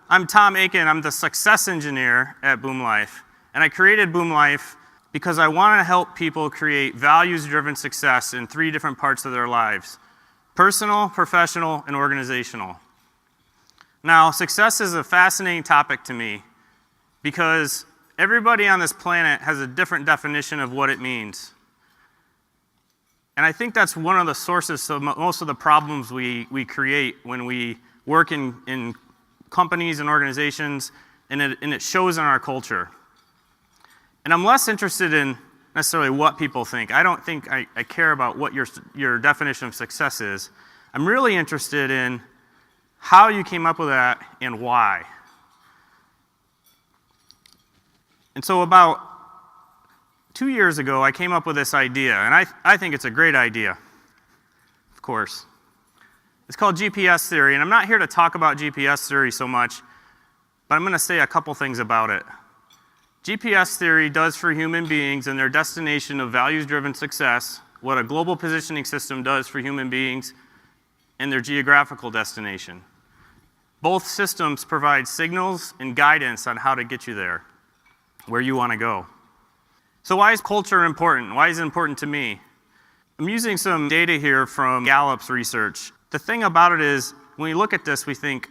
I'm Tom Aiken. I'm the success engineer at Boom Life. And I created Boom Life because I want to help people create values-driven success in 3 different parts of their lives: personal, professional, and organizational. Now, success is a fascinating topic to me because everybody on this planet has a different definition of what it means. And I think that's one of the sources of most of the problems we create when we work in companies and organizations, and it shows in our culture. And I'm less interested in necessarily what people think. I don't think I care about what your definition of success is. I'm really interested in how you came up with that and why. And so about 2 years ago, I came up with this idea, and I think it's a great idea, of course. It's called GPS theory, and I'm not here to talk about GPS theory so much, but I'm going to say a couple things about it. GPS theory does for human beings and their destination of values-driven success what a global positioning system does for human beings and their geographical destination. Both systems provide signals and guidance on how to get you there, where you want to go. So why is culture important? Why is it important to me? I'm using some data here from Gallup's research. The thing about it is, when we look at this, we think,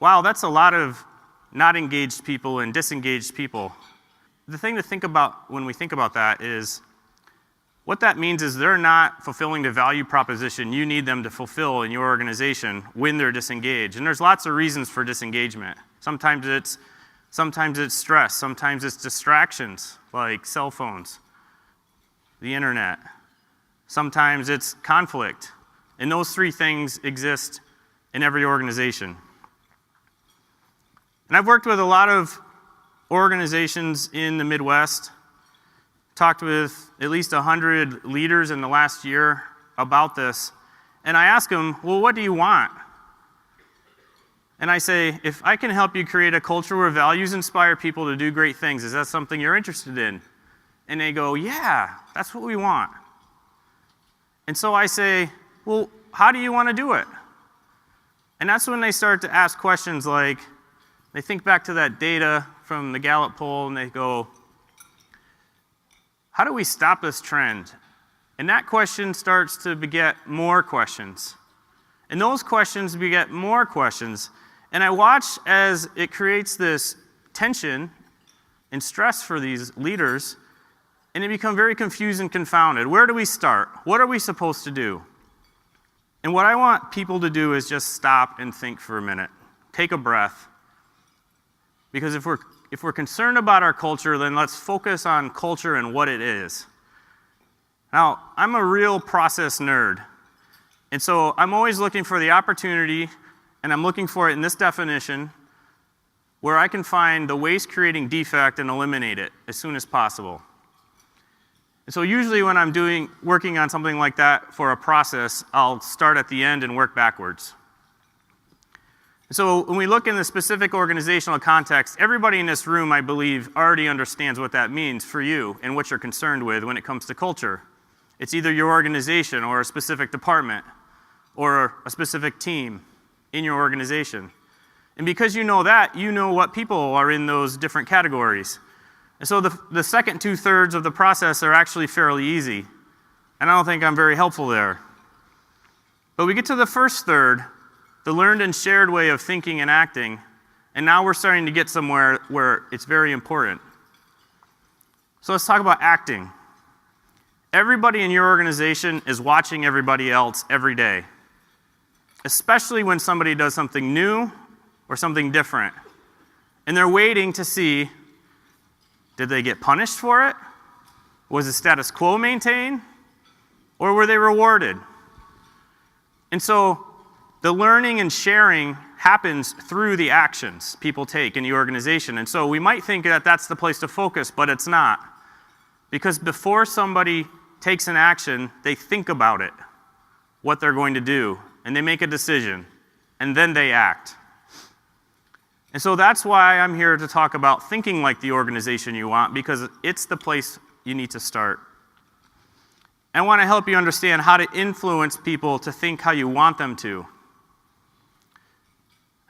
wow, that's a lot of not engaged people and disengaged people. The thing to think about when we think about that is, what that means is they're not fulfilling the value proposition you need them to fulfill in your organization when they're disengaged. And there's lots of reasons for disengagement. Sometimes it's stress, sometimes it's distractions, like cell phones, the internet. Sometimes it's conflict. And those 3 things exist in every organization. And I've worked with a lot of organizations in the Midwest, talked with at least 100 leaders in the last year about this, and I ask them, well, what do you want? And I say, if I can help you create a culture where values inspire people to do great things, is that something you're interested in? And they go, yeah, that's what we want. And so I say, well, how do you want to do it? And that's when they start to ask questions like, they think back to that data from the Gallup poll and they go, how do we stop this trend? And that question starts to beget more questions. And those questions beget more questions. And I watch as it creates this tension and stress for these leaders, and they become very confused and confounded. Where do we start? What are we supposed to do? And what I want people to do is just stop and think for a minute. Take a breath. Because if we're concerned about our culture, then let's focus on culture and what it is. Now, I'm a real process nerd. And so I'm always looking for the opportunity, and I'm looking for it in this definition, where I can find the waste-creating defect and eliminate it as soon as possible. And so usually when I'm working on something like that for a process, I'll start at the end and work backwards. So when we look in the specific organizational context, everybody in this room, I believe, already understands what that means for you and what you're concerned with when it comes to culture. It's either your organization or a specific department or a specific team in your organization. And because you know that, you know what people are in those different categories. And so the second 2/3 of the process are actually fairly easy. And I don't think I'm very helpful there. But we get to the first third, the learned and shared way of thinking and acting, and now we're starting to get somewhere where it's very important. So let's talk about acting. Everybody in your organization is watching everybody else every day, especially when somebody does something new or something different. And they're waiting to see, did they get punished for it? Was the status quo maintained? Or were they rewarded? And so the learning and sharing happens through the actions people take in the organization. And so we might think that that's the place to focus, but it's not. Because before somebody takes an action, they think about it, what they're going to do, and they make a decision, and then they act. And so that's why I'm here to talk about thinking like the organization you want, because it's the place you need to start. I want to help you understand how to influence people to think how you want them to.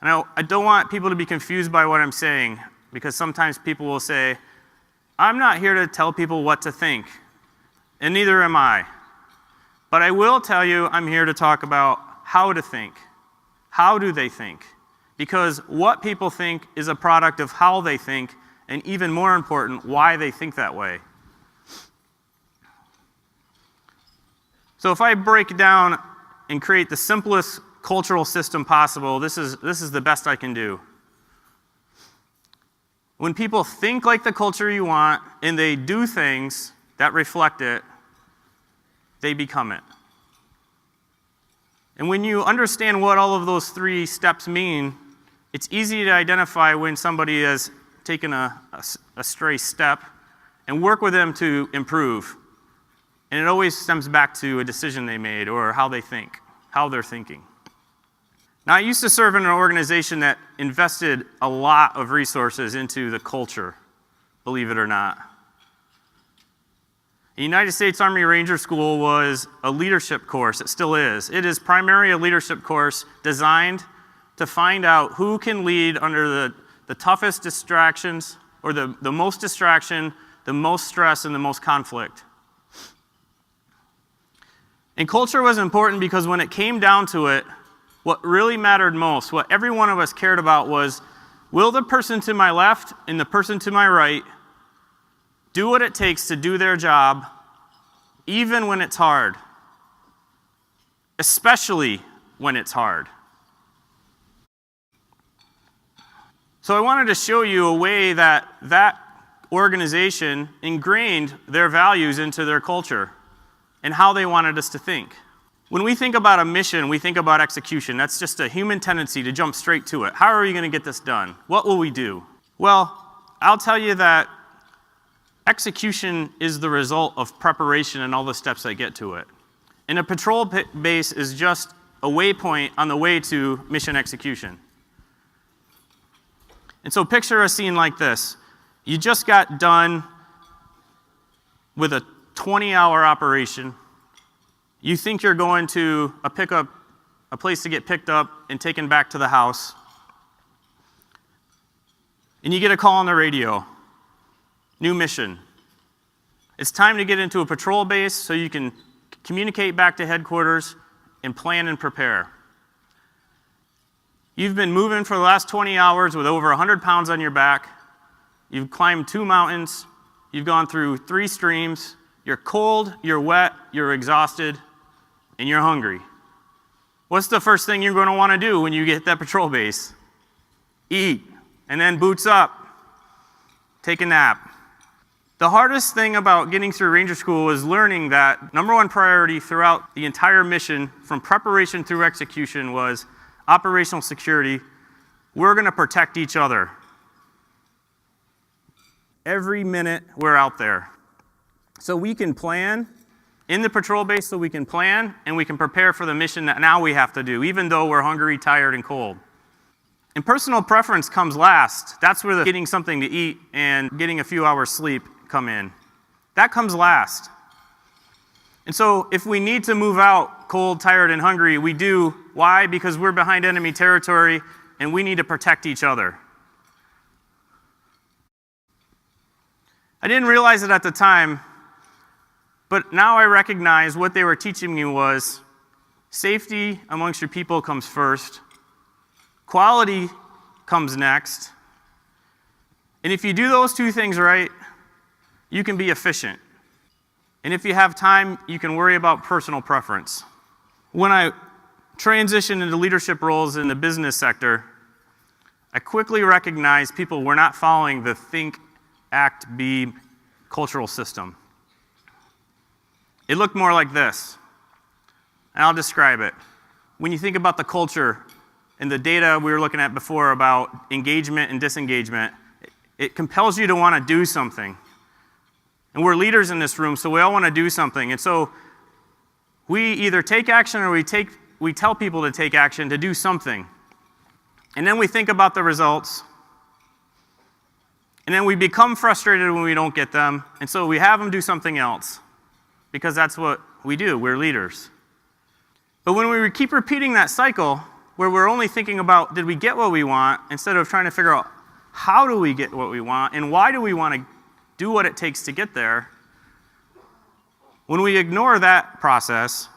And I don't want people to be confused by what I'm saying, because sometimes people will say, I'm not here to tell people what to think, and neither am I. But I will tell you I'm here to talk about how to think. How do they think? Because what people think is a product of how they think, and even more important, why they think that way. So if I break down and create the simplest cultural system possible, this is the best I can do. When people think like the culture you want and they do things that reflect it, they become it. And when you understand what all of those 3 steps mean, it's easy to identify when somebody has taken a stray step and work with them to improve. And it always stems back to a decision they made or how they think, how they're thinking. Now, I used to serve in an organization that invested a lot of resources into the culture, believe it or not. The United States Army Ranger School was a leadership course. It still is. It is primarily a leadership course designed to find out who can lead under the toughest distractions, or the most distraction, the most stress, and the most conflict. And culture was important because when it came down to it, what really mattered most, what every one of us cared about was, will the person to my left and the person to my right do what it takes to do their job, even when it's hard, especially when it's hard? So I wanted to show you a way that that organization ingrained their values into their culture and how they wanted us to think. When we think about a mission, we think about execution. That's just a human tendency to jump straight to it. How are we going to get this done? What will we do? Well, I'll tell you that execution is the result of preparation and all the steps that get to it. And a patrol base is just a waypoint on the way to mission execution. And so picture a scene like this. You just got done with a 20-hour operation. You think you're going to a place to get picked up and taken back to the house. And you get a call on the radio. New mission. It's time to get into a patrol base so you can communicate back to headquarters and plan and prepare. You've been moving for the last 20 hours with over 100 pounds on your back. You've climbed 2 mountains. You've gone through 3 streams. You're cold, you're wet, you're exhausted, and you're hungry. What's the first thing you're going to want to do when you get that patrol base? Eat, and then boots up, take a nap. The hardest thing about getting through Ranger School is learning that number 1 priority throughout the entire mission, from preparation through execution, was operational security. We're going to protect each other. Every minute we're out there. So we can plan in the patrol base, so we can plan and we can prepare for the mission that now we have to do, even though we're hungry, tired, and cold. And personal preference comes last. That's where the getting something to eat and getting a few hours sleep come in. That comes last. And so if we need to move out cold, tired, and hungry, we do. Why? Because we're behind enemy territory and we need to protect each other. I didn't realize it at the time, but now I recognize what they were teaching me was safety amongst your people comes first, quality comes next, and if you do those 2 things right, you can be efficient. And if you have time, you can worry about personal preference. When I transitioned into leadership roles in the business sector, I quickly recognized people were not following the think, act, be cultural system. It looked more like this, and I'll describe it. When you think about the culture and the data we were looking at before about engagement and disengagement, it compels you to want to do something. And we're leaders in this room, so we all want to do something. And so we either take action or we tell people to take action to do something. And then we think about the results. And then we become frustrated when we don't get them, and so we have them do something else. Because that's what we do, we're leaders. But when we keep repeating that cycle, where we're only thinking about did we get what we want instead of trying to figure out how do we get what we want and why do we want to do what it takes to get there, when we ignore that process,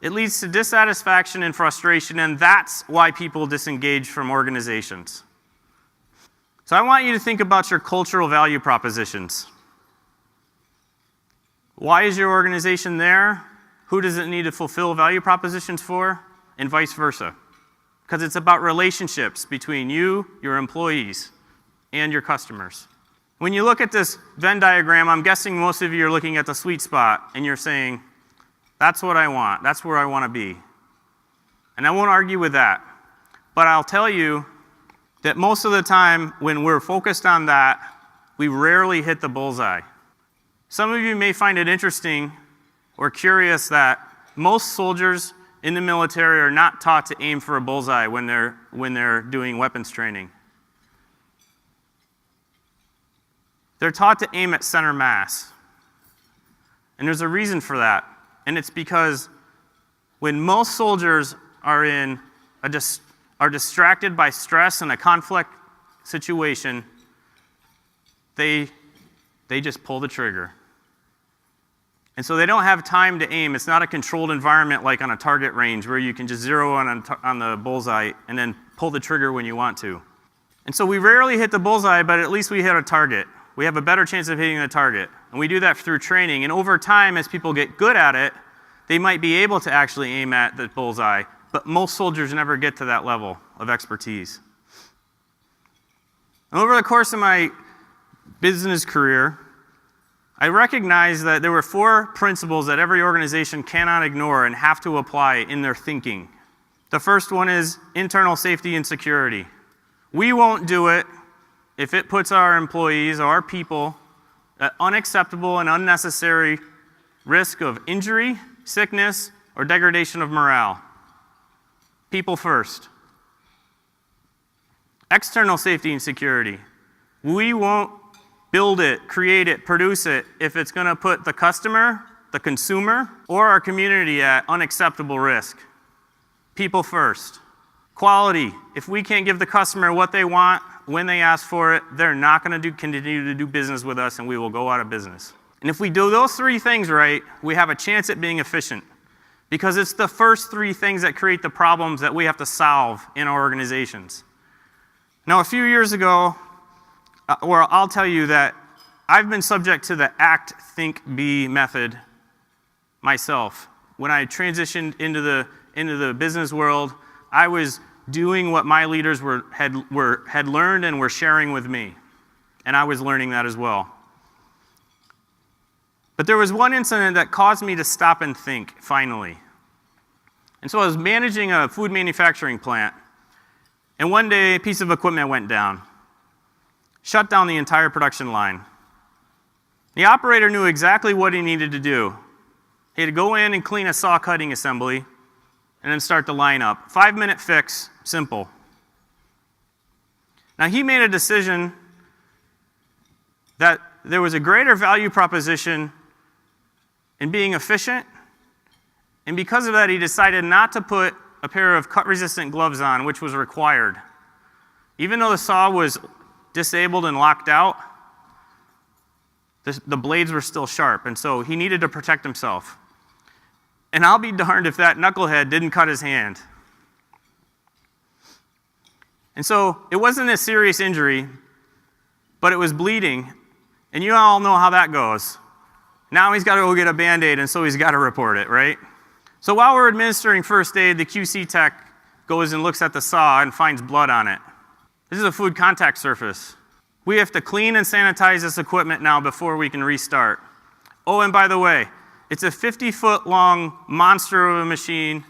it leads to dissatisfaction and frustration, and that's why people disengage from organizations. So I want you to think about your cultural value propositions. Why is your organization there? Who does it need to fulfill value propositions for? And vice versa. Because it's about relationships between you, your employees, and your customers. When you look at this Venn diagram, I'm guessing most of you are looking at the sweet spot and you're saying, that's what I want, that's where I want to be. And I won't argue with that. But I'll tell you that most of the time when we're focused on that, we rarely hit the bullseye. Some of you may find it interesting or curious that most soldiers in the military are not taught to aim for a bullseye when they're doing weapons training. They're taught to aim at center mass. And there's a reason for that. And it's because when most soldiers are distracted by stress and a conflict situation, they just pull the trigger. And so they don't have time to aim. It's not a controlled environment like on a target range where you can just zero on the bullseye and then pull the trigger when you want to. And so we rarely hit the bullseye, but at least we hit a target. We have a better chance of hitting the target. And we do that through training. And over time, as people get good at it, they might be able to actually aim at the bullseye, but most soldiers never get to that level of expertise. And over the course of my business career, I recognized that there were 4 principles that every organization cannot ignore and have to apply in their thinking. The first one is internal safety and security. We won't do it if it puts our employees, our people, at unacceptable and unnecessary risk of injury, sickness, or degradation of morale. People first. External safety and security. We won't build it, create it, produce it if it's going to put the customer, the consumer, or our community at unacceptable risk. People first. Quality. If we can't give the customer what they want when they ask for it, they're not going to continue to do business with us and we will go out of business. And if we do those 3 things right, we have a chance at being efficient because it's the first 3 things that create the problems that we have to solve in our organizations. Now, a few years ago, I'll tell you that I've been subject to the act, think, be method myself. When I transitioned into the business world, I was doing what my leaders had learned and were sharing with me. And I was learning that as well. But there was one incident that caused me to stop and think, finally. And so I was managing a food manufacturing plant, and one day a piece of equipment went down. Shut down the entire production line. The operator knew exactly what he needed to do. He had to go in and clean a saw cutting assembly, and then start the line up. 5-minute fix, simple. Now he made a decision that there was a greater value proposition in being efficient, and because of that he decided not to put a pair of cut-resistant gloves on, which was required. Even though the saw was disabled and locked out, the blades were still sharp, and so he needed to protect himself. And I'll be darned if that knucklehead didn't cut his hand. And so it wasn't a serious injury, but it was bleeding, and you all know how that goes. Now he's got to go get a Band-Aid, and so he's got to report it, right? So while we're administering first aid, the QC tech goes and looks at the saw and finds blood on it. This is a food contact surface. We have to clean and sanitize this equipment now before we can restart. Oh, and by the way, it's a 50-foot long monster of a machine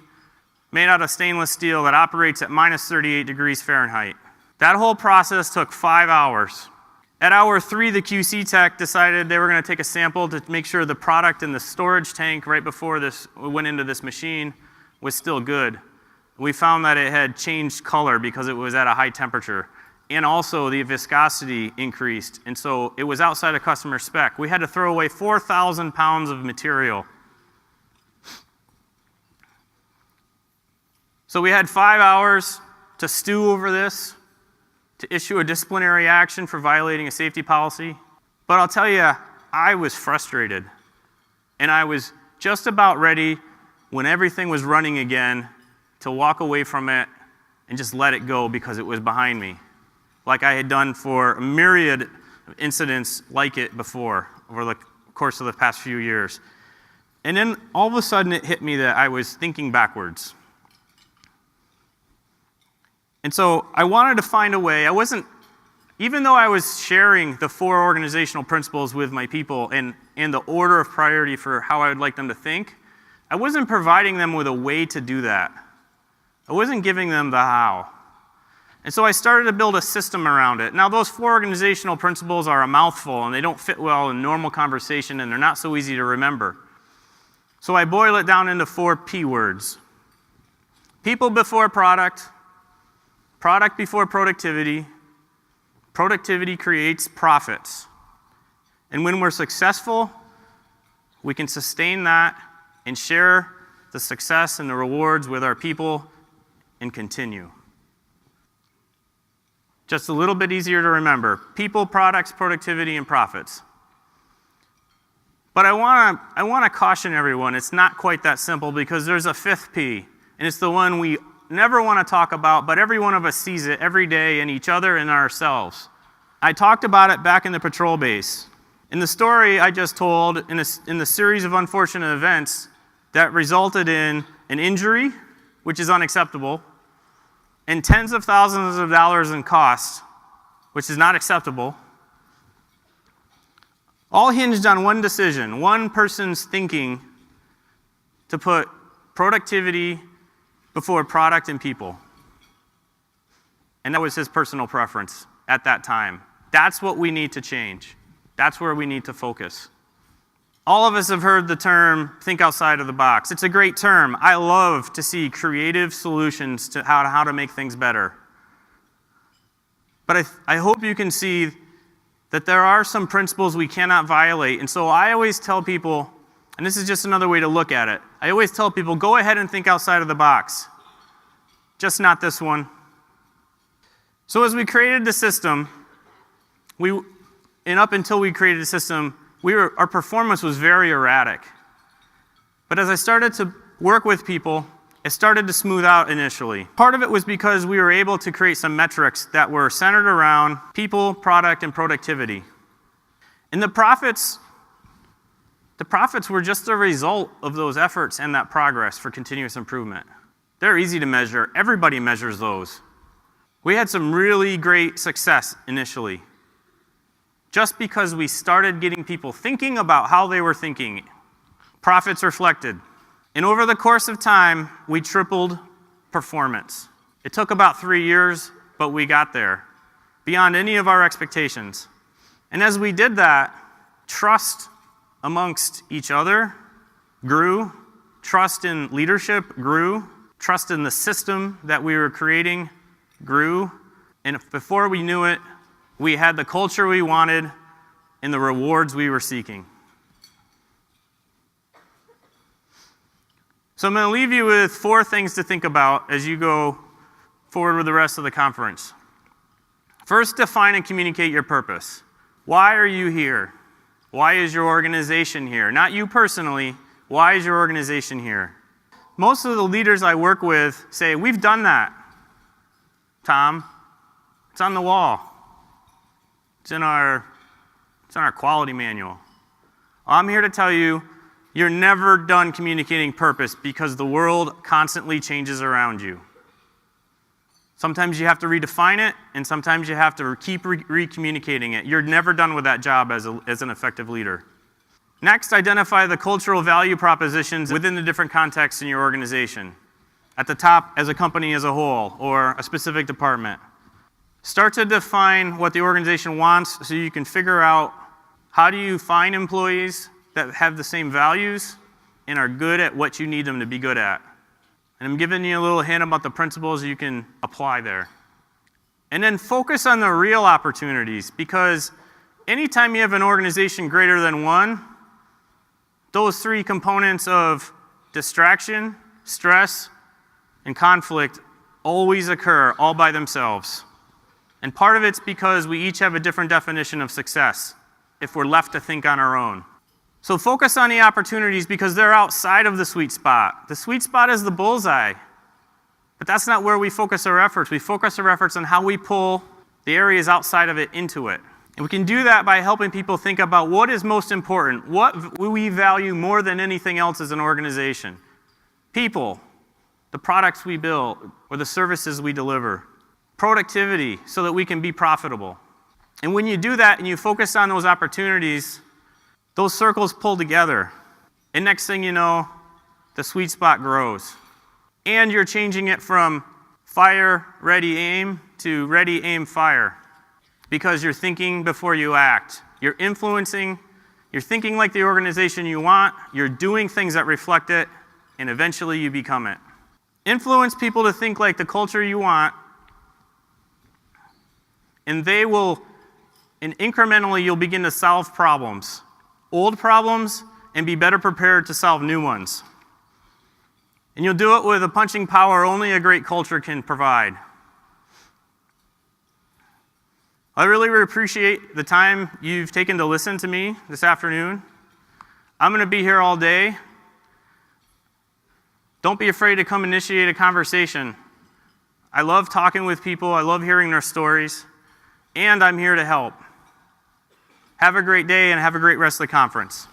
made out of stainless steel that operates at minus 38 degrees Fahrenheit. That whole process took 5 hours. At hour 3, the QC tech decided they were going to take a sample to make sure the product in the storage tank right before this went into this machine was still good. We found that it had changed color because it was at a high temperature. And also the viscosity increased, and so it was outside of customer spec. We had to throw away 4,000 pounds of material. So we had 5 hours to stew over this, to issue a disciplinary action for violating a safety policy. But I'll tell you, I was frustrated. And I was just about ready, when everything was running again, to walk away from it and just let it go because it was behind me, like I had done for a myriad of incidents like it before over the course of the past few years. And then all of a sudden it hit me that I was thinking backwards. And so I wanted to find a way. Even though I was sharing the 4 organizational principles with my people and the order of priority for how I would like them to think, I wasn't providing them with a way to do that. I wasn't giving them the how. And so I started to build a system around it. Now, those 4 organizational principles are a mouthful, and they don't fit well in normal conversation, and they're not so easy to remember. So I boil it down into 4 P words. People before product, product before productivity, productivity creates profits. And when we're successful, we can sustain that and share the success and the rewards with our people and continue. Just a little bit easier to remember. People, products, productivity, and profits. But I want to caution everyone, it's not quite that simple, because there's a 5th P, and it's the one we never want to talk about, but every one of us sees it every day in each other and ourselves. I talked about it back in the patrol base. In the story I just told, in the series of unfortunate events that resulted in an injury, which is unacceptable, and tens of thousands of dollars in costs, which is not acceptable, all hinged on one decision, one person's thinking to put productivity before product and people. And that was his personal preference at that time. That's what we need to change. That's where we need to focus. All of us have heard the term, think outside of the box. It's a great term. I love to see creative solutions to how to make things better. But I hope you can see that there are some principles we cannot violate. And so I always tell people, and this is just another way to look at it, I always tell people, go ahead and think outside of the box. Just not this one. So as we created the system, and up until we created the system, our performance was very erratic. But as I started to work with people, it started to smooth out initially. Part of it was because we were able to create some metrics that were centered around people, product, and productivity. And the profits were just a result of those efforts and that progress for continuous improvement. They're easy to measure. Everybody measures those. We had some really great success initially, just because we started getting people thinking about how they were thinking. Profits reflected. And over the course of time, we tripled performance. It took about 3 years, but we got there, beyond any of our expectations. And as we did that, trust amongst each other grew, trust in leadership grew, trust in the system that we were creating grew, and before we knew it, we had the culture we wanted and the rewards we were seeking. So I'm going to leave you with 4 things to think about as you go forward with the rest of the conference. First, define and communicate your purpose. Why are you here? Why is your organization here? Not you personally. Why is your organization here? Most of the leaders I work with say, we've done that, Tom. It's on the wall. It's in our quality manual. I'm here to tell you, you're never done communicating purpose because the world constantly changes around you. Sometimes you have to redefine it, and sometimes you have to keep re-communicating it. You're never done with that job as an effective leader. Next, identify the cultural value propositions within the different contexts in your organization. At the top, as a company as a whole, or a specific department. Start to define what the organization wants so you can figure out how do you find employees that have the same values and are good at what you need them to be good at. And I'm giving you a little hint about the principles you can apply there. And then focus on the real opportunities, because anytime you have an organization greater than one, those 3 components of distraction, stress, and conflict always occur all by themselves. And part of it's because we each have a different definition of success if we're left to think on our own. So focus on the opportunities because they're outside of the sweet spot. The sweet spot is the bullseye. But that's not where we focus our efforts. We focus our efforts on how we pull the areas outside of it into it. And we can do that by helping people think about what is most important, what we value more than anything else as an organization. People, the products we build, or the services we deliver. Productivity, so that we can be profitable. And when you do that and you focus on those opportunities, those circles pull together. And next thing you know, the sweet spot grows. And you're changing it from fire, ready, aim to ready, aim, fire. Because you're thinking before you act. You're influencing, you're thinking like the organization you want, you're doing things that reflect it, and eventually you become it. Influence people to think like the culture you want, and they will, and incrementally you'll begin to solve problems. Old problems, and be better prepared to solve new ones. And you'll do it with a punching power only a great culture can provide. I really appreciate the time you've taken to listen to me this afternoon. I'm going to be here all day. Don't be afraid to come initiate a conversation. I love talking with people. I love hearing their stories. And I'm here to help. Have a great day and have a great rest of the conference.